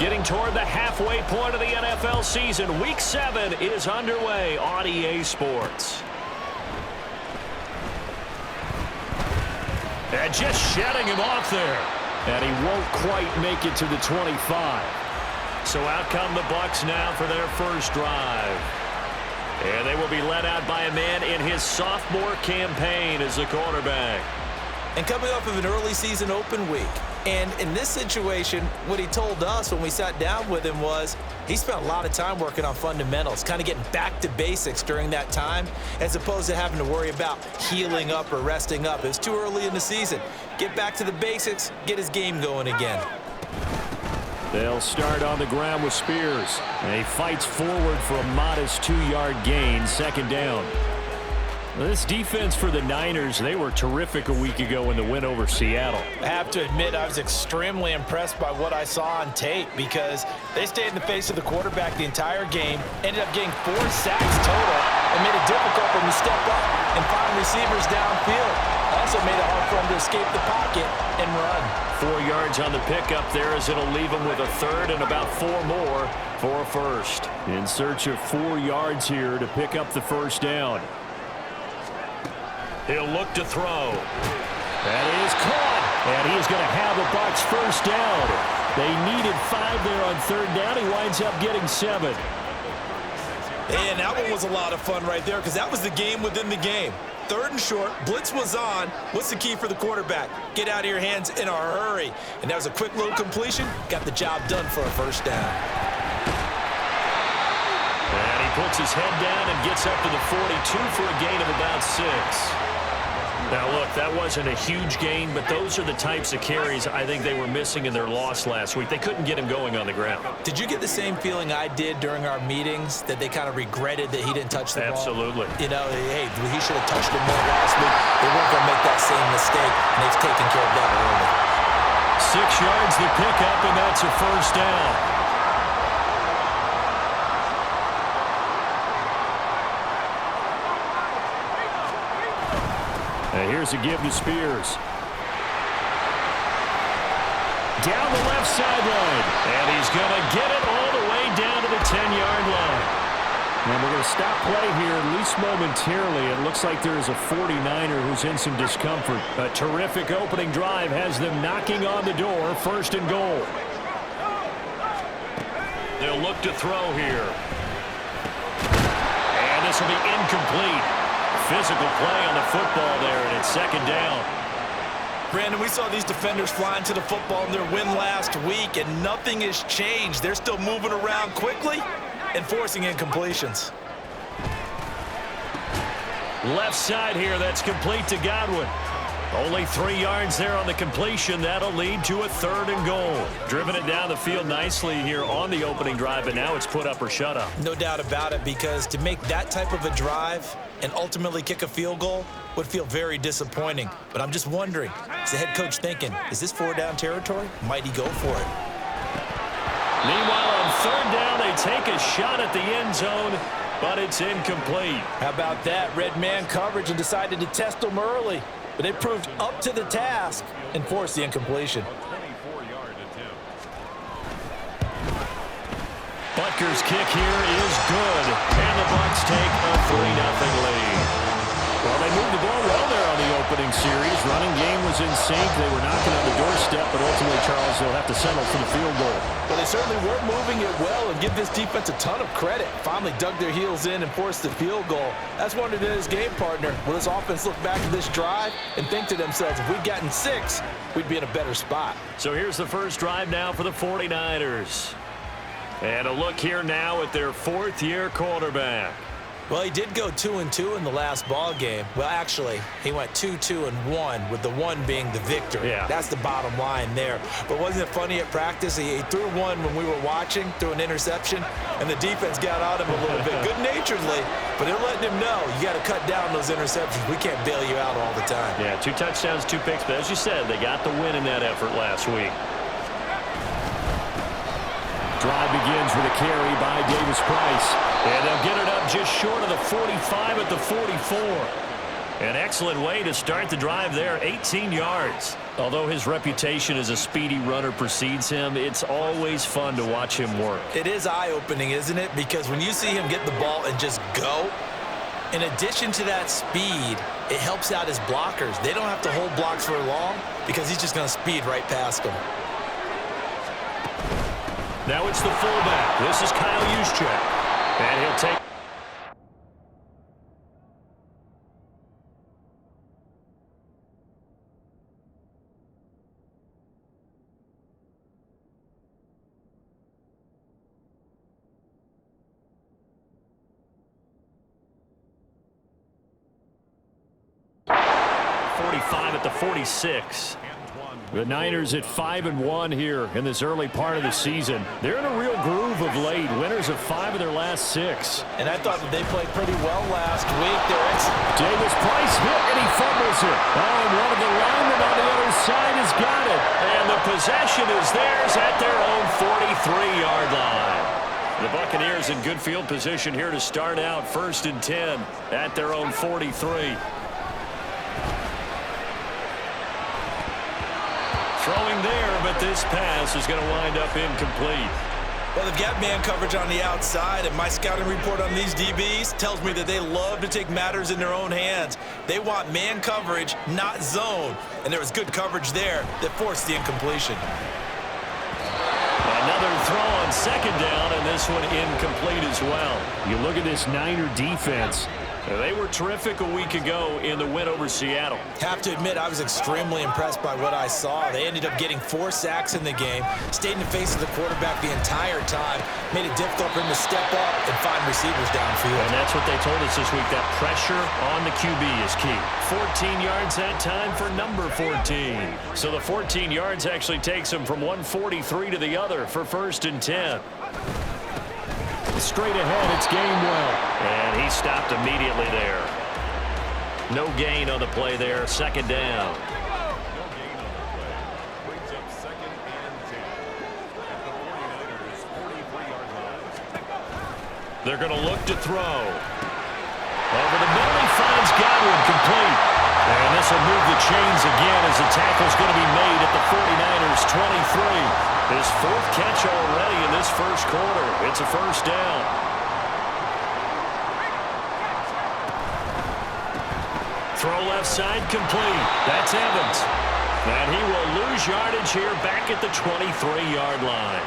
Getting toward the halfway point of the NFL season. Week 7 is underway on EA Sports. And just shedding him off there. And he won't quite make it to the 25. So out come the Bucs now for their first drive. And they will be led out by a man in his sophomore campaign as the quarterback. And coming off of an early season open week. And in this situation, what he told us when we sat down with him was he spent a lot of time working on fundamentals, kind of getting back to basics during that time, as opposed to having to worry about healing up or resting up. It was too early in the season. Get back to the basics, get his game going again. They'll start on the ground with Spears. And he fights forward for a modest 2-yard gain, second down. This defense for the Niners, they were terrific a week ago in the win over Seattle. I have to admit, I was extremely impressed by what I saw on tape because they stayed in the face of the quarterback the entire game, ended up getting 4 sacks total, and made it difficult for him to step up and find receivers downfield. Also made it hard for him to escape the pocket and run. 4 yards on the pickup there as it'll leave him with a third and about 4 more for a first. In search of 4 yards here to pick up the first down. He'll look to throw. That is caught. And he's going to have a Bucs first down. They needed 5 there on third down. He winds up getting 7. And that one was a lot of fun right there because that was the game within the game. Third and short, blitz was on. What's the key for the quarterback? Get out of your hands in a hurry. And that was a quick little completion. Got the job done for a first down. And he puts his head down and gets up to the 42 for a gain of about 6. Now, look, that wasn't a huge gain, but those are the types of carries I think they were missing in their loss last week. They couldn't get him going on the ground. Did you get the same feeling I did during our meetings, that they kind of regretted that he didn't touch the ball? Absolutely. You know, hey, he should have touched it more last week. They weren't going to make that same mistake, and they've taken care of that early. 6 yards the pickup, and that's a first down. And here's a give to Spears. Down the left sideline. And he's going to get it all the way down to the 10-yard line. And we're going to stop play here, at least momentarily. It looks like there is a 49er who's in some discomfort. A terrific opening drive has them knocking on the door, first and goal. They'll look to throw here. And this will be incomplete. Physical play on the football there, and it's second down. Brandon, we saw these defenders flying to the football in their win last week, and nothing has changed. They're still moving around quickly and forcing incompletions. Left side here, that's complete to Godwin. Only 3 yards there on the completion. That'll lead to a third and goal. Driven it down the field nicely here on the opening drive, but now it's put up or shut up. No doubt about it, because to make that type of a drive and ultimately kick a field goal would feel very disappointing. But I'm just wondering, is the head coach thinking, is this 4-down territory? Might he go for it? Meanwhile, on third down, they take a shot at the end zone, but it's incomplete. How about that? Red man coverage and decided to test them early. But they proved up to the task and forced the incompletion. Butker's kick here is good, and the Bucs take a 3-0 lead. Well, they moved the ball well there on the opening series. Running game was in sync. They were knocking on the doorstep, but ultimately, Charles, they'll have to settle for the field goal. Well, they certainly were moving it well, and give this defense a ton of credit. Finally dug their heels in and forced the field goal. That's one of his game partner. Will this offense look back at this drive and think to themselves, if we'd gotten 6, we'd be in a better spot. So here's the first drive now for the 49ers. And a look here now at their 4th-year quarterback. Well, he did go 2-2 in the last ball game. Well, actually, he went 2-2-1, with the 1 being the victory. Yeah. That's the bottom line there. But wasn't it funny at practice? He threw one when we were watching, threw an interception, and the defense got on him a little bit, good-naturedly. But they're letting him know, you got to cut down those interceptions. We can't bail you out all the time. Yeah, 2 touchdowns, 2 picks. But as you said, they got the win in that effort last week. Drive begins with a carry by Davis Price. And they'll get it up just short of the 45 at the 44. An excellent way to start the drive there, 18 yards. Although his reputation as a speedy runner precedes him, it's always fun to watch him work. It is eye-opening, isn't it? Because when you see him get the ball and just go, in addition to that speed, it helps out his blockers. They don't have to hold blocks for long because he's just going to speed right past them. Now it's the fullback. This is Kyle Juszczyk. And he'll take... at the 46. The Niners at 5-1 here in this early part of the season. They're in a real groove of late. Winners of 5 of their last 6. And I thought that they played pretty well last week. Davis Price hit and he fumbles it. Oh, and one of the linemen on the other side has got it. And the possession is theirs at their own 43-yard line. The Buccaneers in good field position here to start out 1st and 10 at their own 43. Throwing there, but this pass is going to wind up incomplete. Well, they've got man coverage on the outside, and my scouting report on these DBs tells me that they love to take matters in their own hands. They want man coverage, not zone. And there was good coverage there that forced the incompletion. Another throw on 2nd down, and this one incomplete as well. You look at this Niner defense. They were terrific a week ago in the win over Seattle. Have to admit, I was extremely impressed by what I saw. They ended up getting 4 sacks in the game, stayed in the face of the quarterback the entire time, made it difficult for him to step up and find receivers downfield. And that's what they told us this week, that pressure on the QB is key. 14 yards that time for number 14. So the 14 yards actually takes him from 143 to the other for 1st and 10. Straight ahead, it's Gainwell. And he stopped immediately there. No gain on the play there. 2nd down. They're going to look to throw. Over the middle, he finds Godwin complete. And this will move the chains again as the tackle's going to be made at the 49ers 23. His 4th catch already in this 1st quarter. It's a 1st down. Throw left side complete. That's Evans. And he will lose yardage here back at the 23-yard line.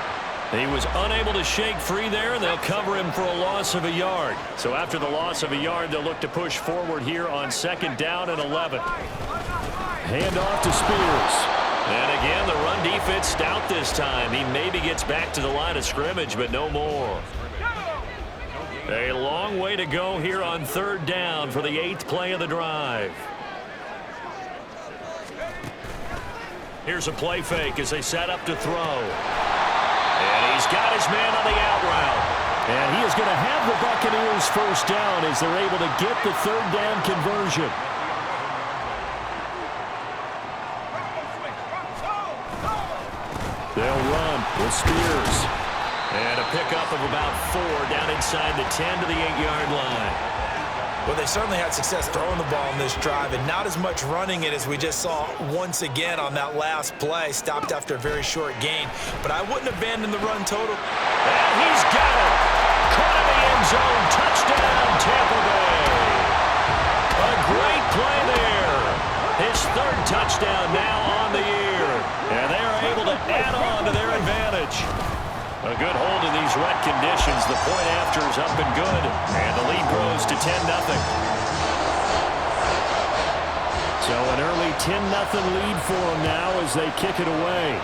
He was unable to shake free there, and they'll cover him for a loss of a yard. So after the loss of a yard, they'll look to push forward here on 2nd down and 11. Hand off to Spears. And again, the run defense stout this time. He maybe gets back to the line of scrimmage, but no more. A long way to go here on 3rd down for the 8th play of the drive. Here's a play fake as they set up to throw. And he's got his man on the out route. And he is going to have the Buccaneers 1st down as they're able to get the 3rd down conversion. They'll run with Spears. And a pickup of about 4 down inside the 10 to the 8-yard line. Well, they certainly had success throwing the ball in this drive, and not as much running it as we just saw once again on that last play. Stopped after a very short gain. But I wouldn't abandon the run total. And he's got it. Caught in the end zone. Touchdown, Tampa Bay. A great play there. His 3rd touchdown now on the year. And they are able to add on to their advantage. A good hold in these wet conditions. The point after is up and good. And the lead grows to 10-0. So an early 10-0 lead for them now as they kick it away.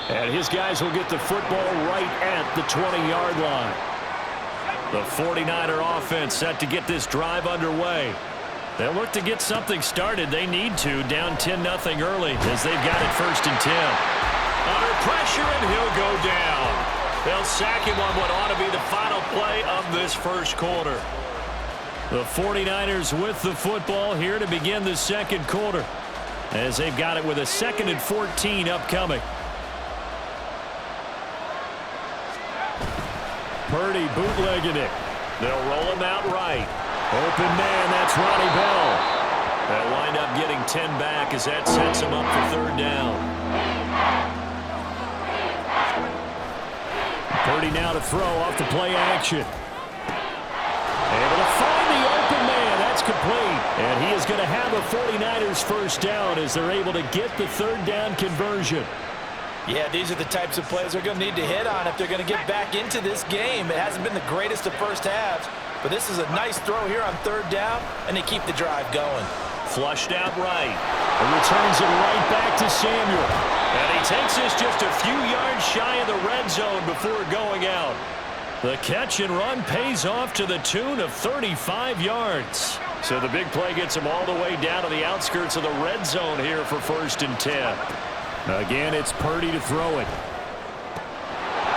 And his guys will get the football right at the 20-yard line. The 49er offense set to get this drive underway. They'll look to get something started. They need to, down 10-0 early as they've got it 1st and 10. Under pressure, and he'll go down. They'll sack him on what ought to be the final play of this 1st quarter. The 49ers with the football here to begin the 2nd quarter as they've got it with a 2nd and 14 upcoming. Purdy bootlegging it. They'll roll him out right. Open man, that's Ronnie Bell. They'll wind up getting 10 back as that sets him up for third down. Purdy now to throw off the play action. Able to find the open man. That's complete. And he is going to have a 49ers first down as they're able to get the third down conversion. Yeah, these are the types of plays they're going to need to hit on if they're going to get back into this game. It hasn't been the greatest of first halves, but this is a nice throw here on third down, and they keep the drive going. Flushed out right. And returns it right back to Samuel. And he takes this just a few yards shy of the red zone before going out. The catch and run pays off to the tune of 35 yards. So the big play gets him all the way down to the outskirts of the red zone here for 1st and 10. Again, it's Purdy to throw it.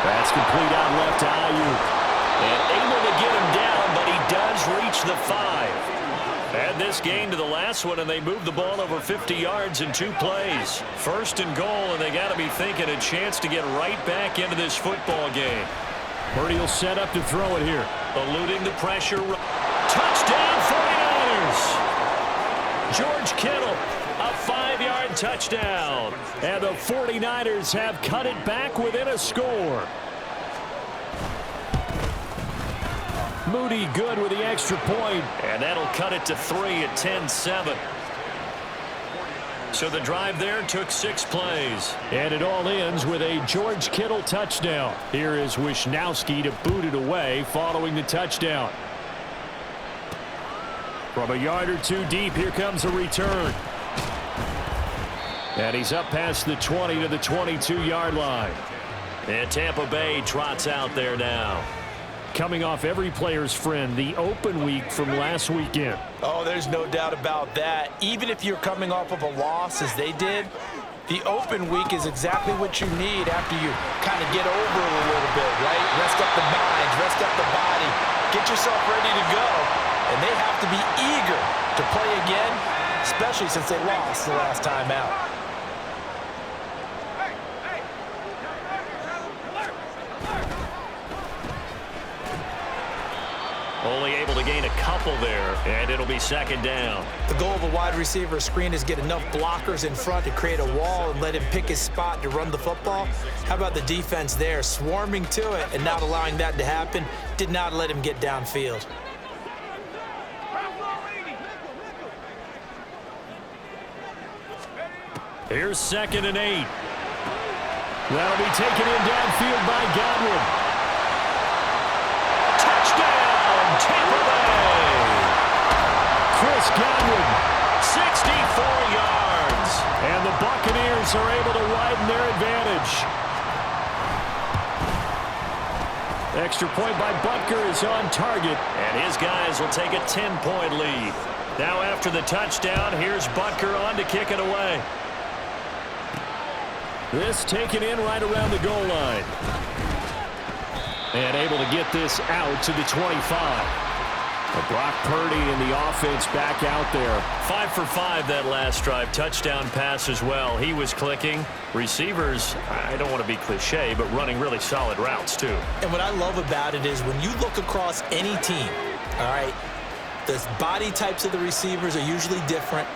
That's complete out left to Ayuk. And able to get him down, but he does reach the 5. Add this gain to the last one, and they move the ball over 50 yards in 2 plays. 1st and goal, and they got to be thinking a chance to get right back into this football game. Purdy will set up to throw it here. Eluding the pressure. Touchdown 49ers! George Kittle, a 5-yard touchdown. And the 49ers have cut it back within a score. Moody good with the extra point, and that'll cut it to 3 at 10-7. So the drive there took 6 plays. And it all ends with a George Kittle touchdown. Here is Wishnowski to boot it away following the touchdown. From a yard or 2 deep, here comes a return. And he's up past the 20 to the 22-yard line. And Tampa Bay trots out there now. Coming off every player's friend, the open week from last weekend. Oh, there's no doubt about that. Even if you're coming off of a loss, as they did, the open week is exactly what you need after you kind of get over it a little bit, right? Rest up the mind, rest up the body, get yourself ready to go. And they have to be eager to play again, especially since they lost the last time out. Only able to gain a couple there, and it'll be 2nd down. The goal of a wide receiver screen is get enough blockers in front to create a wall and let him pick his spot to run the football. How about the defense there, swarming to it and not allowing that to happen? Did not let him get downfield. Here's 2nd and 8. That'll be taken in downfield by Godwin. Tampa Bay. Chris Godwin, 64 yards. And the Buccaneers are able to widen their advantage. Extra point by Butker is on target. And his guys will take a 10-point lead. Now after the touchdown, here's Butker on to kick it away. This taken in right around the goal line. And able to get this out to the 25. Brock Purdy and the offense back out there. 5 for 5 that last drive. Touchdown pass as well. He was clicking. Receivers, I don't want to be cliche, but running really solid routes too. And what I love about it is when you look across any team, all right, the body types of the receivers are usually different.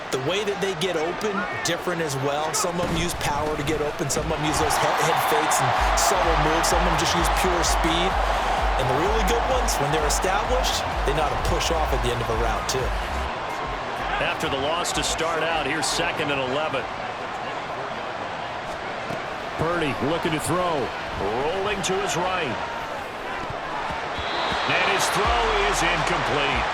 The way that they get open, different as well. Some of them use power to get open. Some of them use those head fakes and subtle moves. Some of them just use pure speed. And the really good ones, when they're established, they know how to push off at the end of a route, too. After the loss to start out, here's 2nd and 11. Purdy looking to throw. Rolling to his right. And his throw is incomplete.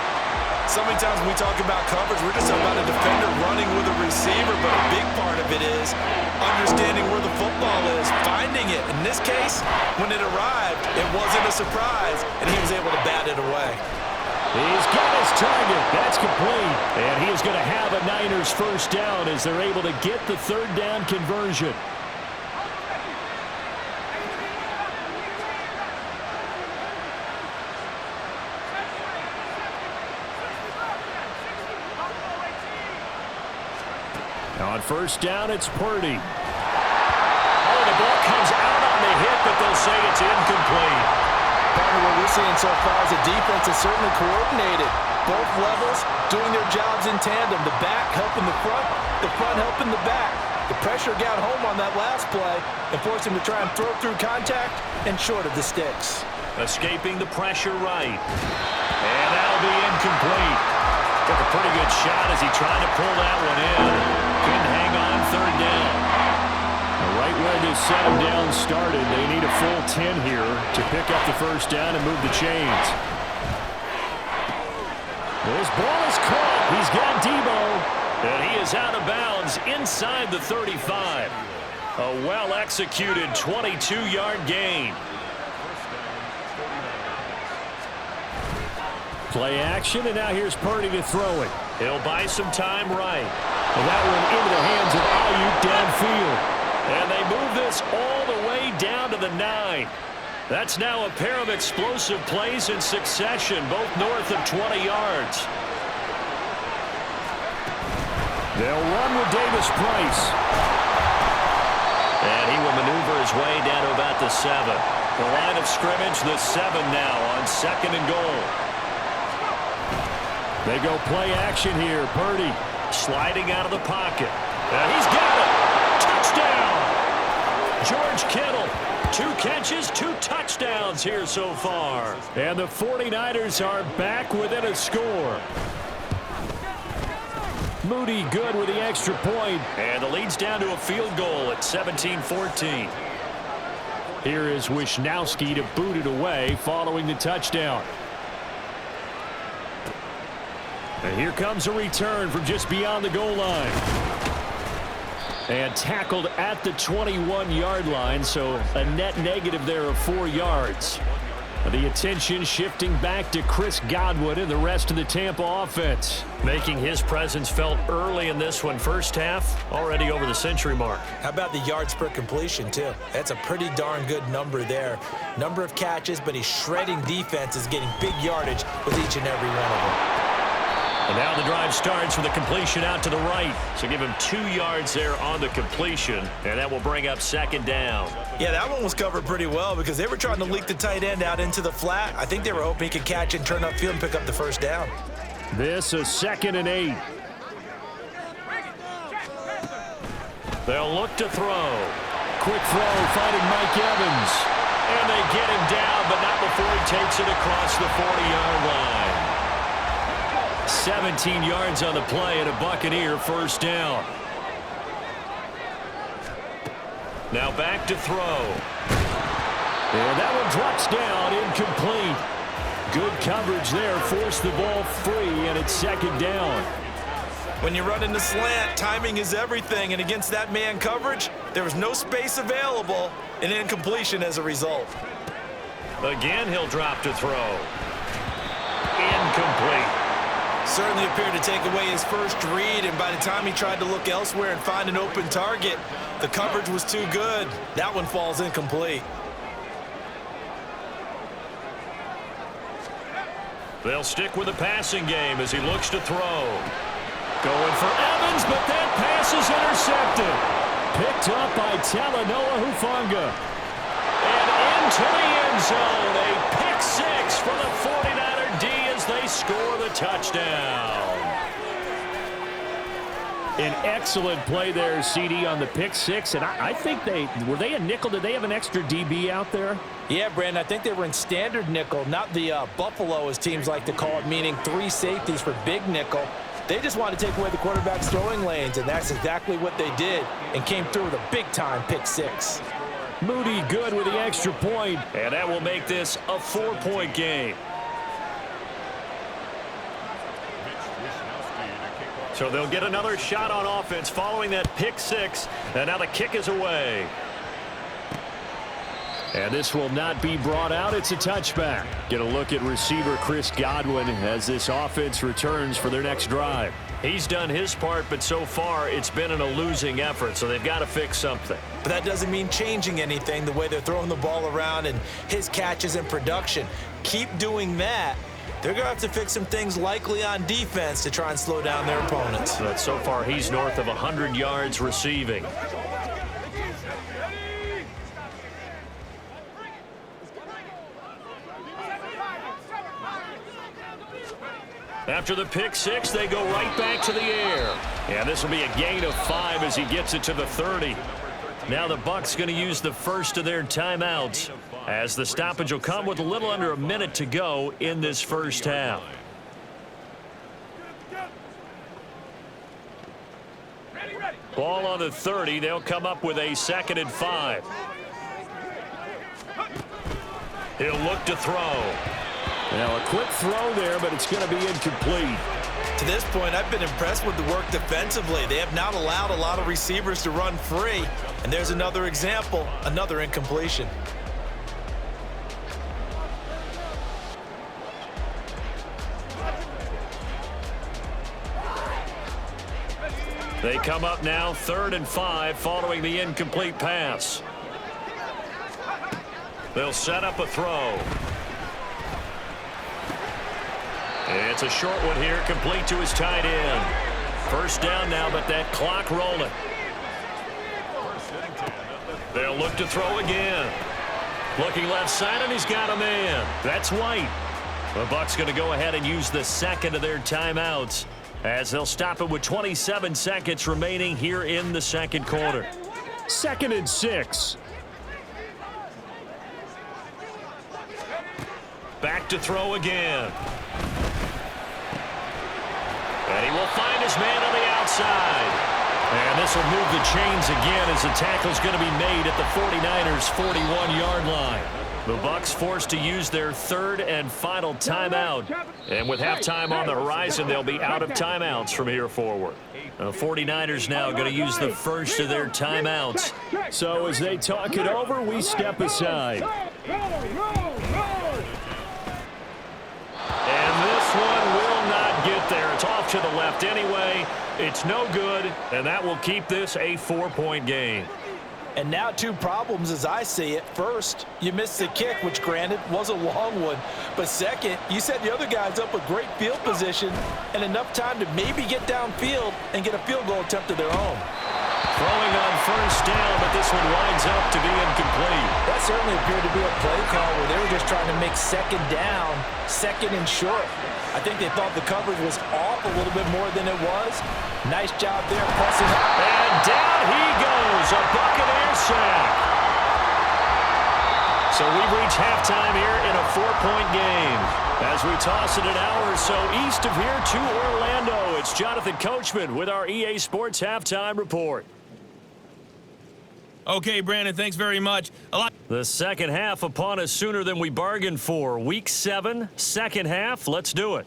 So many times when we talk about coverage, we're just talking about a defender running with a receiver, but a big part of it is understanding where the football is, finding it. In this case, when it arrived, it wasn't a surprise, and he was able to bat it away. He's got his target. That's complete. And he is going to have a Niners first down as they're able to get the third down conversion. On first down, it's Purdy. Oh, the ball comes out on the hit, but they'll say it's incomplete. Part of Brandon, what we're seeing so far is the defense is certainly coordinated. Both levels doing their jobs in tandem. The back helping the front helping the back. The pressure got home on that last play and forced him to try and throw through contact and short of the sticks. Escaping the pressure right. And that'll be incomplete. Took a pretty good shot as he tried to pull that one in. Couldn't hang on third down. Right where this set him down started, they need a full 10 here to pick up the first down and move the chains. This ball is caught. He's got Debo. And he is out of bounds inside the 35. A well-executed 22-yard gain. Play action, and now here's Purdy to throw it. He'll buy some time right. And that one into the hands of Ayuk downfield. And they move this all the way down to the 9. That's now a pair of explosive plays in succession, both north of 20 yards. They'll run with Davis Price. And he will maneuver his way down to about the 7. The line of scrimmage, the 7 now on 2nd and goal. They go play action here. Purdy sliding out of the pocket. And he's got it. Touchdown. George Kittle. 2 catches, 2 touchdowns here so far. And the 49ers are back within a score. Moody good with the extra point. And the lead's down to a field goal at 17-14. Here is Wisnowski to boot it away following the touchdown. And here comes a return from just beyond the goal line. And tackled at the 21-yard line, so a net negative there of 4 yards. The attention shifting back to Chris Godwin and the rest of the Tampa offense. Making his presence felt early in this one. First half, already over the century mark. How about the yards per completion, too? That's a pretty darn good number there. Number of catches, but he's shredding defenses, getting big yardage with each and every one of them. And now the drive starts with a completion out to the right. So give him 2 yards there on the completion, and that will bring up 2nd down. Yeah, that one was covered pretty well because they were trying to leak the tight end out into the flat. I think they were hoping he could catch and turn upfield and pick up the first down. This is 2nd and 8. They'll look to throw. Quick throw, finding Mike Evans. And they get him down, but not before he takes it across the 40-yard line. 17 yards on the play and a Buccaneer first down. Now back to throw. And that one drops down, incomplete. Good coverage there, forced the ball free, and it's 2nd down. When you run in the slant, timing is everything, and against that man coverage, there was no space available, and incompletion as a result. Again, he'll drop to throw. Incomplete. Certainly appeared to take away his first read, and by the time he tried to look elsewhere and find an open target, the coverage was too good. That one falls incomplete. They'll stick with the passing game as he looks to throw. Going for Evans, but that pass is intercepted. Picked up by Talanoa Hufanga. And into the end zone. A pick 6 for the 49er D as they score the touchdown. An excellent play there, CD, on the pick 6. And I think were they a nickel? Did they have an extra DB out there? Yeah, Brandon, I think they were in standard nickel, not the Buffalo, as teams like to call it, meaning 3 safeties for big nickel. They just wanted to take away the quarterback's throwing lanes, and that's exactly what they did, and came through with a big-time pick 6. Moody good with the extra point, and that will make this a 4-point game. So they'll get another shot on offense following that pick 6, and now the kick is away. And this will not be brought out. It's a touchback. Get a look at receiver Chris Godwin as this offense returns for their next drive. He's done his part, but so far it's been in a losing effort, so they've got to fix something. But that doesn't mean changing anything, the way they're throwing the ball around and his catches and production. Keep doing that. They're going to have to fix some things likely on defense to try and slow down their opponents. But so far he's north of 100 yards receiving. After the pick six, they go right back to the air. And this will be a gain of 5 as he gets it to the 30. Now the Bucs going to use the first of their timeouts as the stoppage will come with a little under a minute to go in this first half. Ball on the 30. They'll come up with a 2nd and 5. He'll look to throw. Now a quick throw there, but it's going to be incomplete. To this point, I've been impressed with the work defensively. They have not allowed a lot of receivers to run free. And there's another example, another incompletion. They come up now 3rd and 5 following the incomplete pass. They'll set up a throw. It's a short one here, complete to his tight end. First down now, but that clock rolling. They'll look to throw again. Looking left side, and he's got a man. That's White. The Bucs going to go ahead and use the 2nd of their timeouts as they'll stop it with 27 seconds remaining here in the 2nd quarter. 2nd and 6. Back to throw again. And he will find his man on the outside. And this will move the chains again as the tackle's going to be made at the 49ers' 41-yard line. The Bucs forced to use their 3rd and final timeout. And with halftime on the horizon, they'll be out of timeouts from here forward. The 49ers now going to use the first of their timeouts. So as they talk it over, we step aside. And this one will not get there. It's off to the left anyway. It's no good, and that will keep this a 4-point game. And now 2 problems as I see it. First, you missed the kick, which granted was a long one. But second, you set the other guys up with great field position and enough time to maybe get downfield and get a field goal attempt of their own. Throwing on first down, but this one winds up to be incomplete. That certainly appeared to be a play call where they were just trying to make 2nd down, 2nd and short. I think they thought the coverage was off a little bit more than it was. Nice job there pressing up. And down he goes, a Buccaneer sack. So we've reached halftime here in a 4-point game. As we toss it an hour or so east of here to Orlando, it's Jonathan Coachman with our EA Sports Halftime Report. Okay, Brandon, thanks very much. The second half upon us sooner than we bargained for. Week 7, second half. Let's do it.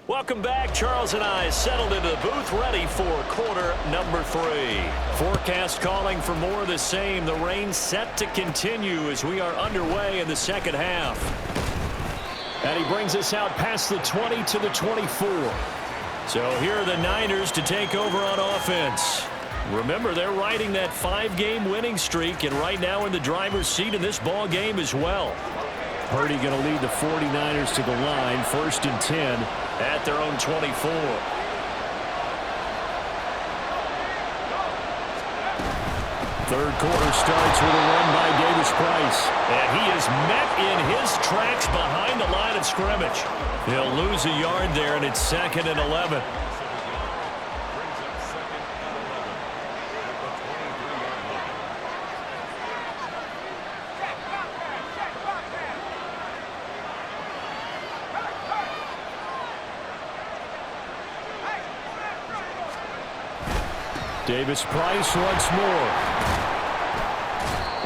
Welcome back. Charles and I settled into the booth ready for quarter number 3. Forecast calling for more of the same. The rain set to continue as we are underway in the second half. And he brings us out past the 20 to the 24. So here are the Niners to take over on offense. Remember, they're riding that 5-game winning streak and right now in the driver's seat in this ball game as well. Purdy going to lead the 49ers to the line, 1st and 10 at their own 24. Third quarter starts with a run by Davis Price. And he is met in his tracks behind the line of scrimmage. He'll lose a yard there, and it's 2nd and 11. Davis Price once more.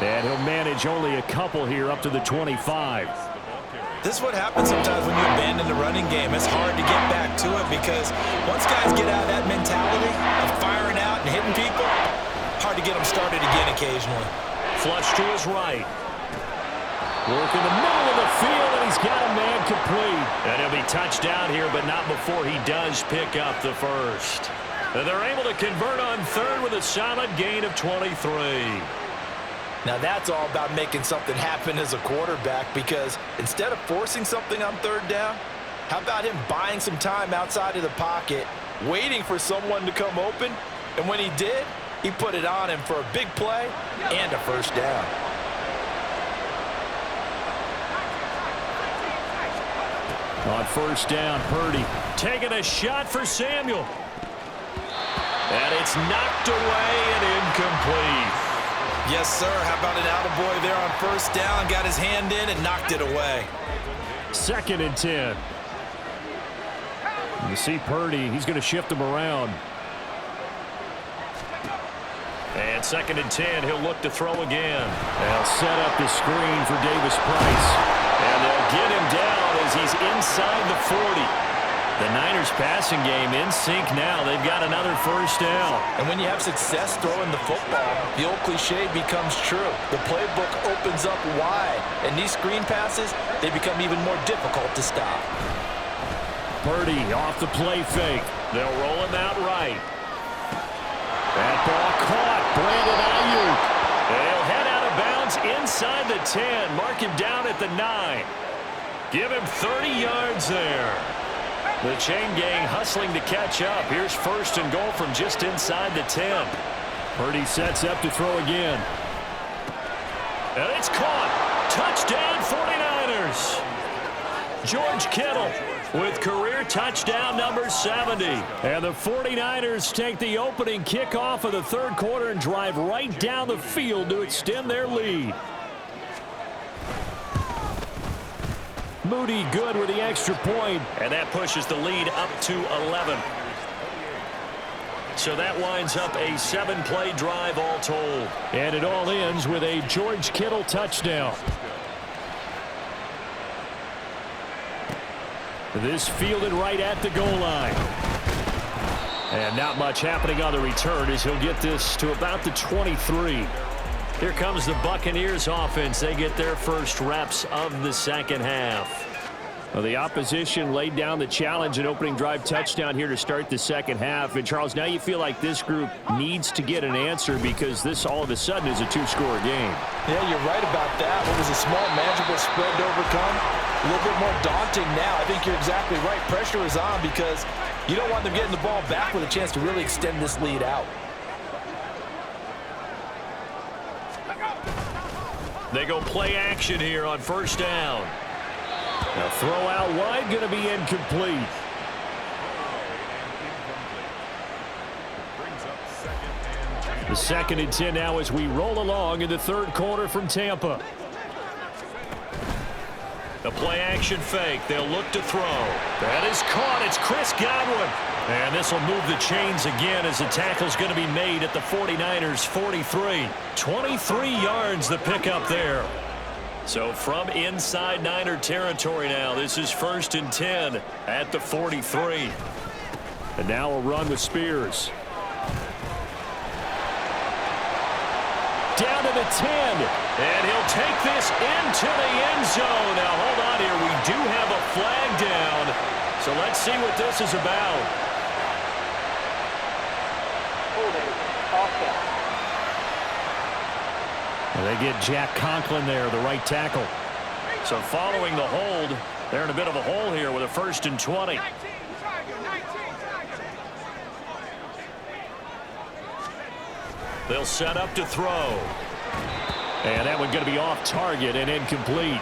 And he'll manage only a couple here up to the 25. This is what happens sometimes when you abandon the running game. It's hard to get back to it because once guys get out of that mentality of firing out and hitting people, hard to get them started again occasionally. Flush to his right. Work in the middle of the field, and he's got a man complete. And he'll be touched down here, but not before he does pick up the first. And they're able to convert on third with a solid gain of 23. Now that's all about making something happen as a quarterback because instead of forcing something on third down, How about him buying some time outside of the pocket, waiting for someone to come open, and when he did, he put it on him for a big play and a first down. On first down, Purdy taking a shot for Samuel. And it's knocked away and incomplete. Yes, sir. How about an attaboy there on first down? Got his hand in and knocked it away. 2nd and 10. You see Purdy, he's going to shift him around. And 2nd and 10, he'll look to throw again. They'll set up the screen for Davis Price. And they'll get him down as he's inside the 40. The Niners passing game in sync now. They've got another first down. And when you have success throwing the football, the old cliche becomes true. The playbook opens up wide. And these screen passes, they become even more difficult to stop. Purdy off the play fake. They'll roll him out right. That ball caught. Brandon Ayuk. They'll head out of bounds inside the 10. Mark him down at the 9. Give him 30 yards there. The chain gang hustling to catch up. Here's 1st and goal from just inside the 10. Purdy sets up to throw again. And it's caught. Touchdown 49ers. George Kittle with career touchdown number 70. And the 49ers take the opening kickoff of the 3rd quarter and drive right down the field to extend their lead. Moody good with the extra point, and that pushes the lead up to 11. So that winds up a 7-play drive all told. And it all ends with a George Kittle touchdown. This fielded right at the goal line. And not much happening on the return as he'll get this to about the 23. Here comes the Buccaneers offense. They get their first reps of the 2nd half. Well, the opposition laid down the challenge and opening drive touchdown here to start the 2nd half. And, Charles, now you feel like this group needs to get an answer because this all of a sudden is a 2-score game. Yeah, you're right about that. What was a small, manageable spread to overcome? A little bit more daunting now. I think you're exactly right. Pressure is on because you don't want them getting the ball back with a chance to really extend this lead out. They go play action here on first down. Now throw out wide, going to be incomplete. The 2nd and 10 now as we roll along in the 3rd quarter from Tampa. The play action fake. They'll look to throw. That is caught. It's Chris Godwin. And this will move the chains again as the tackle's going to be made at the 49ers 43. 23 yards the pickup there. So from inside Niner territory now, this is 1st and 10 at the 43. And now a run with Spears. Down to the 10. And he'll take this into the end zone. Now hold on here. We do have a flag down. So let's see what this is about. Well, they get Jack Conklin there, the right tackle. So following the hold, they're in a bit of a hole here with a 1st and 20. They'll set up to throw. And that one going to be off target and incomplete.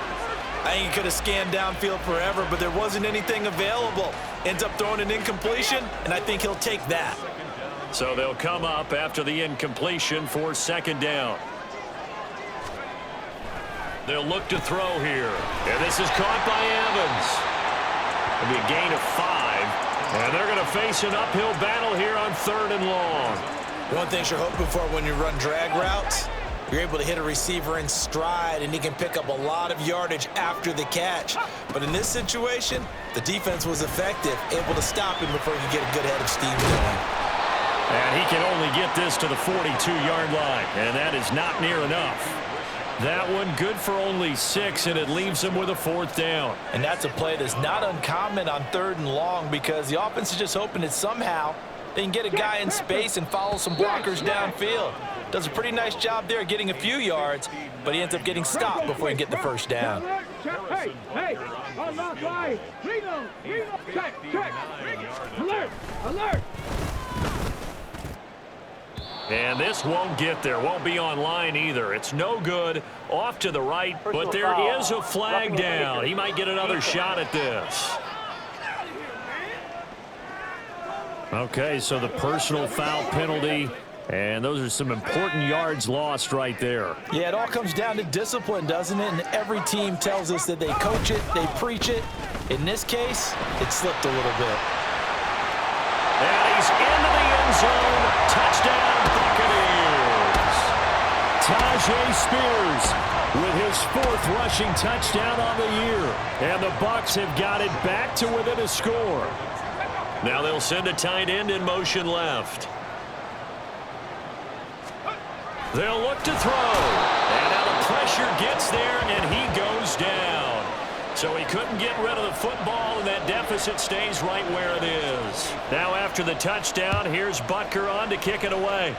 I think he could have scanned downfield forever, but there wasn't anything available. Ends up throwing an incompletion, and I think he'll take that. So they'll come up after the incompletion for 2nd down. They'll look to throw here. And this is caught by Evans. It'll be a gain of 5. And they're going to face an uphill battle here on 3rd and long. One thing you're hoping for when you run drag routes, you're able to hit a receiver in stride, and he can pick up a lot of yardage after the catch. But in this situation, the defense was effective, able to stop him before he could get a good head of steam going. And he can only get this to the 42-yard line, and that is not near enough. That one good for only 6, and it leaves him with a 4th down. And that's a play that's not uncommon on 3rd and long because the offense is just hoping that somehow they can get a guy in space and follow some blockers downfield. Does a pretty nice job there getting a few yards, but he ends up getting stopped before he can get the 1st down. check. Hey, on my line. Reno, check. Alert. And this won't get there. Won't be online either. It's no good. Off to the right, but there is a flag down. He might get another shot at this. Okay, so the personal foul penalty, and those are some important yards lost right there. Yeah, it all comes down to discipline, doesn't it? And every team tells us that they coach it, they preach it. In this case, it slipped a little bit. And he's into the end zone. Touchdown, Buccaneers. Tajay Spears with his 4th rushing touchdown on the year. And the Bucs have got it back to within a score. Now they'll send a tight end in motion left. They'll look to throw. And now the pressure gets there, and he goes down. So he couldn't get rid of the football, and that deficit stays right where it is. Now after the touchdown, here's Butker on to kick it away.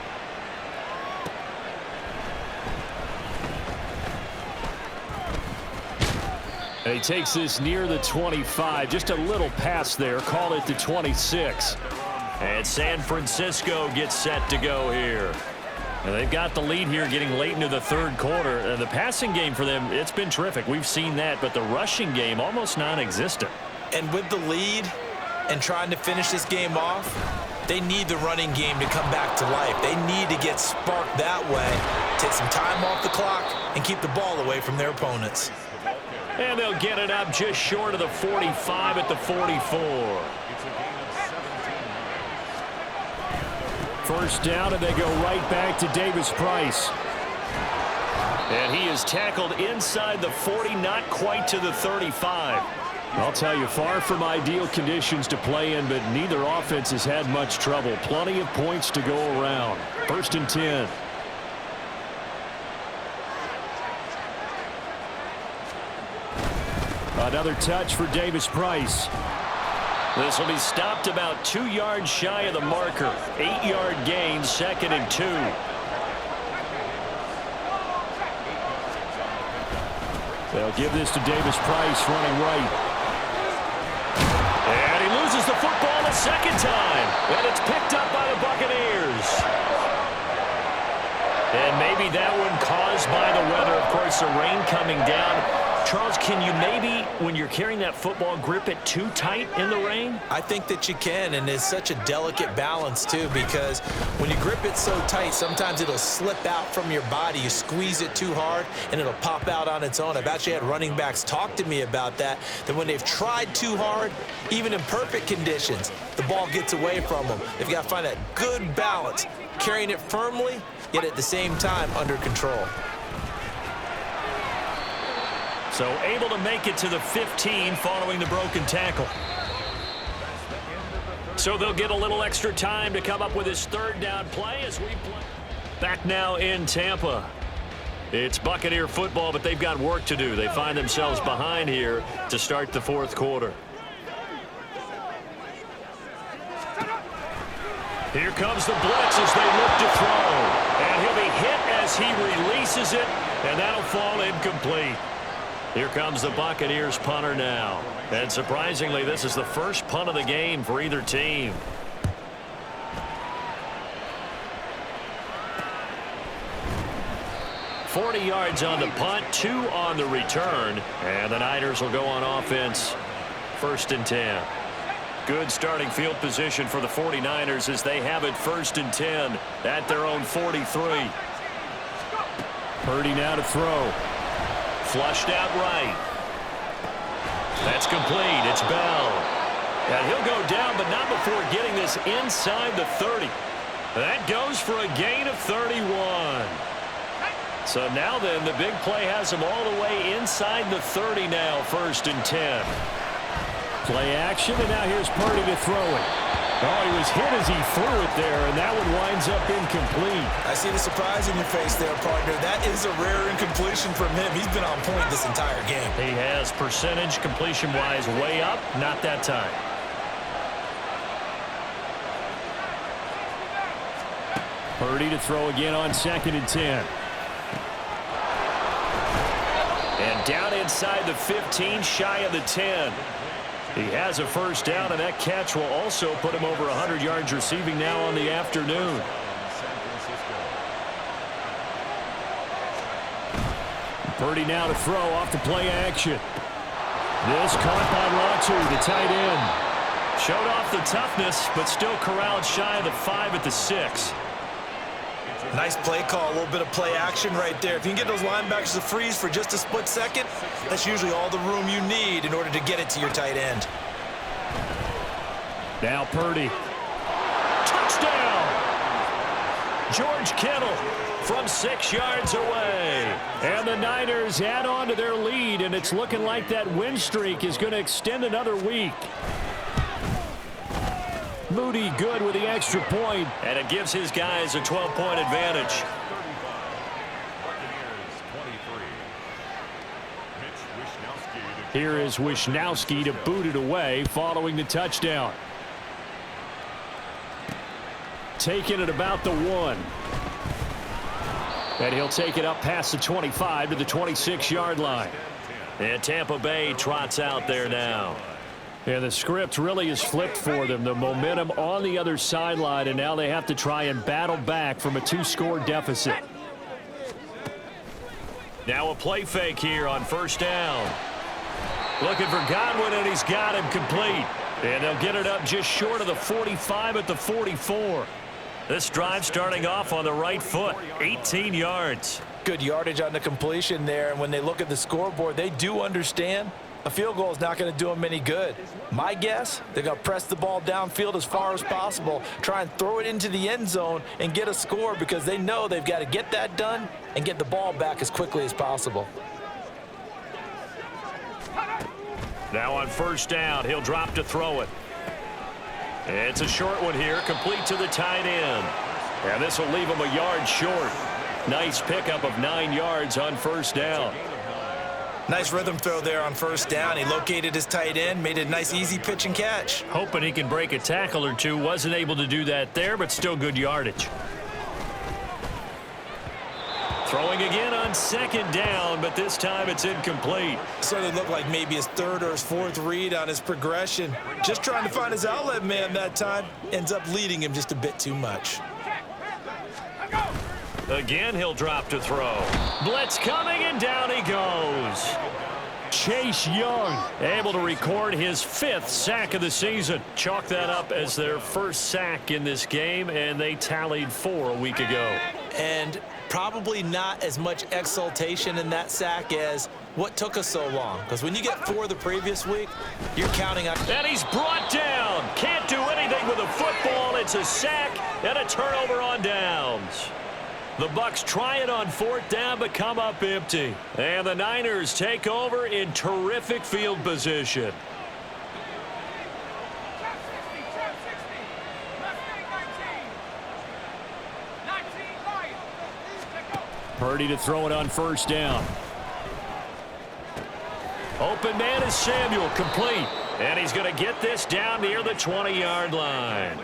And he takes this near the 25. Just a little pass there. Call it the 26. And San Francisco gets set to go here. And they've got the lead here getting late into the 3rd quarter. The passing game for them, it's been terrific. We've seen that. But the rushing game, almost non-existent. And with the lead and trying to finish this game off, they need the running game to come back to life. They need to get sparked that way, take some time off the clock, and keep the ball away from their opponents. And they'll get it up just short of the 45 at the 44. First down, and they go right back to Davis Price. And he is tackled inside the 40, not quite to the 35. I'll tell you, far from ideal conditions to play in, but neither offense has had much trouble. Plenty of points to go around. 1st and 10. Another touch for Davis Price. This will be stopped about 2 yards shy of the marker. 8-yard gain, 2nd and 2. They'll give this to Davis Price running right. And he loses the football a 2nd time. And it's picked up by the Buccaneers. And maybe that one caused by the weather. Of course, the rain coming down. Charles, can you maybe, when you're carrying that football, grip it too tight in the rain? I think that you can, and it's such a delicate balance, too, because when you grip it so tight, sometimes it'll slip out from your body. You squeeze it too hard, and it'll pop out on its own. I've actually had running backs talk to me about that when they've tried too hard, even in perfect conditions, the ball gets away from them. They've got to find that good balance, carrying it firmly, yet at the same time under control. So able to make it to the 15 following the broken tackle. So they'll get a little extra time to come up with his 3rd down play as we play. Back now in Tampa. It's Buccaneer football, but they've got work to do. They find themselves behind here to start the 4th quarter. Here comes the blitz as they look to throw. And he'll be hit as he releases it, and that'll fall incomplete. Here comes the Buccaneers punter now. And surprisingly, this is the first punt of the game for either team. $40 yards on the punt, 2 on the return. And the Niners will go on offense. 1st and 10. Good starting field position for the 49ers as they have it 1st and 10 at their own 43. Purdy now to throw. Flushed out right. That's complete. It's Bell. And he'll go down, but not before getting this inside the 30. That goes for a gain of 31. So now then, the big play has him all the way inside the 30 now, 1st and 10. Play action, and now here's Purdy to throw it. Oh, he was hit as he threw it there, and that one winds up incomplete. I see the surprise in your face there, partner. That is a rare incompletion from him. He's been on point this entire game. He has percentage completion-wise way up, not that time. Purdy to throw again on 2nd and 10. And down inside the 15, shy of the 10. He has a first down, and that catch will also put him over 100 yards receiving now on the afternoon. Purdy now to throw off the play action. This caught by Latu, the tight end. Showed off the toughness, but still corralled shy of the 5 at the 6. Nice play call, a little bit of play action right there. If you can get those linebackers to freeze for just a split second, that's usually all the room you need in order to get it to your tight end. Now Purdy. Touchdown! George Kittle from 6 yards away. And the Niners add on to their lead, and it's looking like that win streak is going to extend another week. Moody good with the extra point, and it gives his guys a 12-point advantage. Here is Wishnowski to boot it away following the touchdown. Taking it about the 1. And he'll take it up past the 25 to the 26-yard line. And Tampa Bay trots out there now. And the script really is flipped for them. The momentum on the other sideline, and now they have to try and battle back from a 2-score deficit. Now a play fake here on first down. Looking for Godwin, and he's got him complete. And they'll get it up just short of the 45 at the 44. This drive starting off on the right foot, 18 yards. Good yardage on the completion there, and when they look at the scoreboard, they do understand a field goal is not going to do them any good. My guess, they're going to press the ball downfield as far as possible, try and throw it into the end zone and get a score because they know they've got to get that done and get the ball back as quickly as possible. Now on first down, he'll drop to throw it. It's a short one here, complete to the tight end. And this will leave him a yard short. Nice pickup of 9 yards on first down. Nice rhythm throw there on first down. He located his tight end, made a nice easy pitch and catch. Hoping he can break a tackle or two. Wasn't able to do that there, but still good yardage. Throwing again on second down, but this time it's incomplete. Certainly looked like maybe his 3rd or his 4th read on his progression. Just trying to find his outlet man that time. Ends up leading him just a bit too much. Again, he'll drop to throw. Blitz coming, and down he goes. Chase Young able to record his 5th sack of the season. Chalk that up as their first sack in this game, and they tallied 4 a week ago. And probably not as much exultation in that sack as what took us so long. Because when you get 4 the previous week, you're counting on... And he's brought down. Can't do anything with a football. It's a sack and a turnover on downs. The Bucs try it on 4th down, but come up empty. And the Niners take over in terrific field position. Purdy to throw it on first down. Open man is Samuel, complete. And he's going to get this down near the 20-yard line.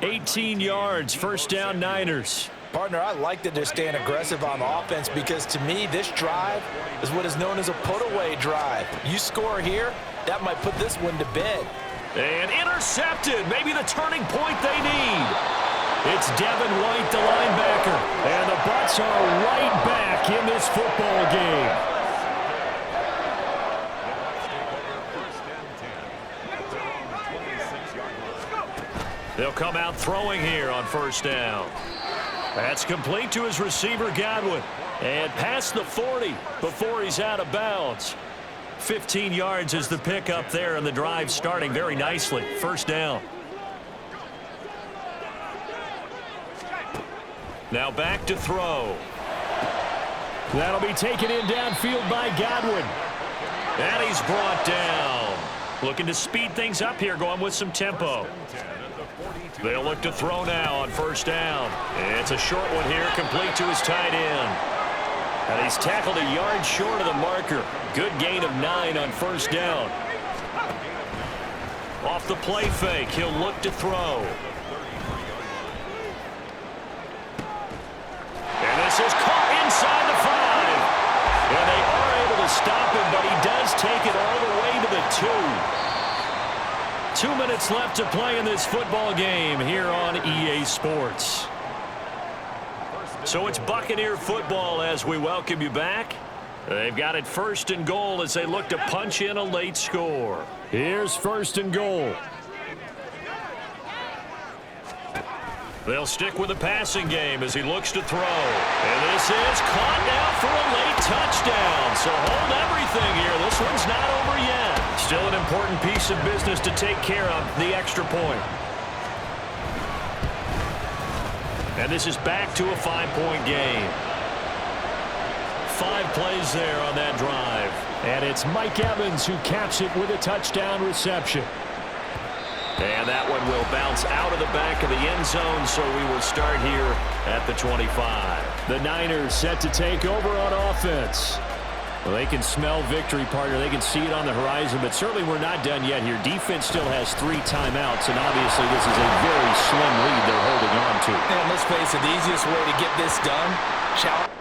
18 yards, first down Niners. Partner, I like that they're staying aggressive on offense because to me, this drive is what is known as a put-away drive. You score here, that might put this one to bed. And intercepted, maybe the turning point they need. It's Devin White, the linebacker. And the Bucs are right back in this football game. They'll come out throwing here on first down. That's complete to his receiver, Godwin. And past the 40 before he's out of bounds. 15 yards is the pickup there, and the drive starting very nicely. First down. Now back to throw. That'll be taken in downfield by Godwin. And he's brought down. Looking to speed things up here, going with some tempo. They'll look to throw now on first down. It's a short one here, complete to his tight end. And he's tackled a yard short of the marker. Good gain of 9 on first down. Off the play fake, he'll look to throw. And this is caught inside the 5. And they are able to stop 2 minutes left to play in this football game here on EA Sports. So it's Buccaneer football as we welcome you back. They've got it 1st and goal as they look to punch in a late score. Here's 1st and goal. They'll stick with the passing game as he looks to throw. And this is caught now for a late touchdown. So hold everything here. This one's not over yet. Still an important piece of business to take care of, the extra point. And this is back to a 5-point game. 5 plays there on that drive. And it's Mike Evans who caps it with a touchdown reception. And that one will bounce out of the back of the end zone, so we will start here at the 25. The Niners set to take over on offense. Well, they can smell victory, partner. They can see it on the horizon, but certainly we're not done yet here. Defense still has 3 timeouts, and obviously this is a very slim lead they're holding on to. And let's face it, the easiest way to get this done, challenge.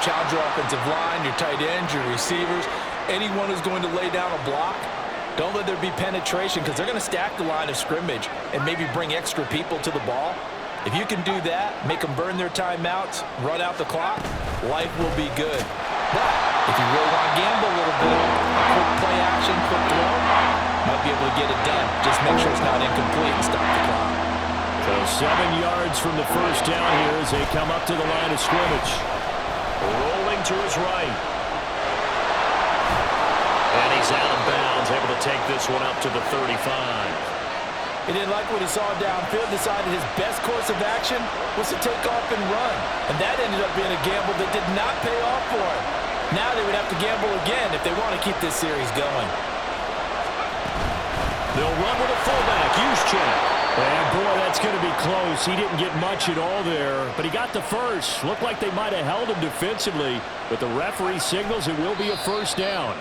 Challenge your offensive line, your tight ends, your receivers, anyone who's going to lay down a block. Don't let there be penetration because they're going to stack the line of scrimmage and maybe bring extra people to the ball. If you can do that, make them burn their timeouts, run out the clock, life will be good. But if you really want to gamble a little bit, a quick play action, quick throw, might be able to get it done. Just make sure it's not incomplete and stop the clock. So 7 yards from the first down here as they come up to the line of scrimmage. Rolling to his right. And he's out of bounds, able to take this one up to the 35. He didn't like what he saw downfield, decided his best course of action was to take off and run. And that ended up being a gamble that did not pay off for him. Now they would have to gamble again if they want to keep this series going. They'll run with a fullback, Juszczyk. And boy, that's going to be close. He didn't get much at all there, but he got the first. Looked like they might have held him defensively, but the referee signals it will be a first down.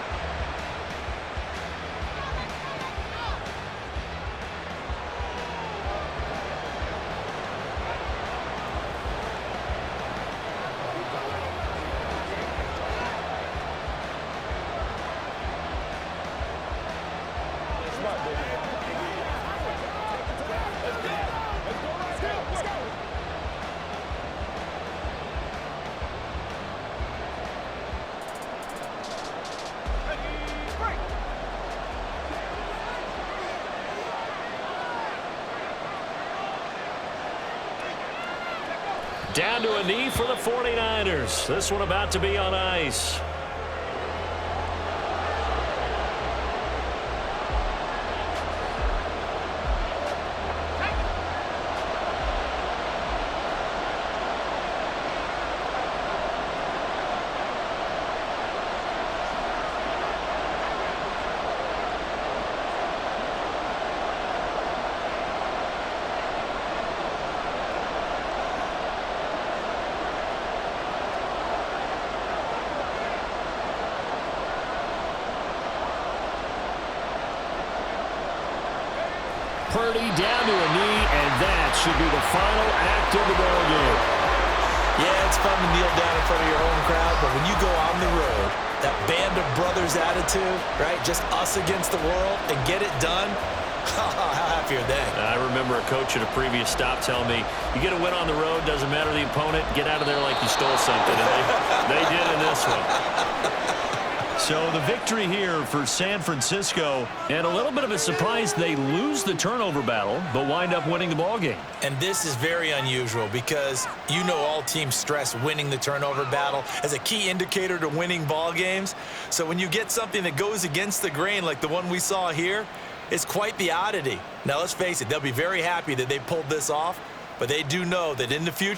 Down to a knee for the 49ers. This one about to be on ice. Purdy down to a knee, and that should be the final act of the ball game. Yeah, it's fun to kneel down in front of your home crowd, but when you go on the road, that band of brothers attitude, right? Just us against the world and get it done. How happy are they? I remember a coach at a previous stop telling me, you get a win on the road, doesn't matter the opponent, get out of there like you stole something. And they did in this one. So the victory here for San Francisco, and a little bit of a surprise, they lose the turnover battle, but wind up winning the ballgame. And this is very unusual because you know all teams stress winning the turnover battle as a key indicator to winning ball games. So when you get something that goes against the grain like the one we saw here, it's quite the oddity. Now let's face it, they'll be very happy that they pulled this off, but they do know that in the future,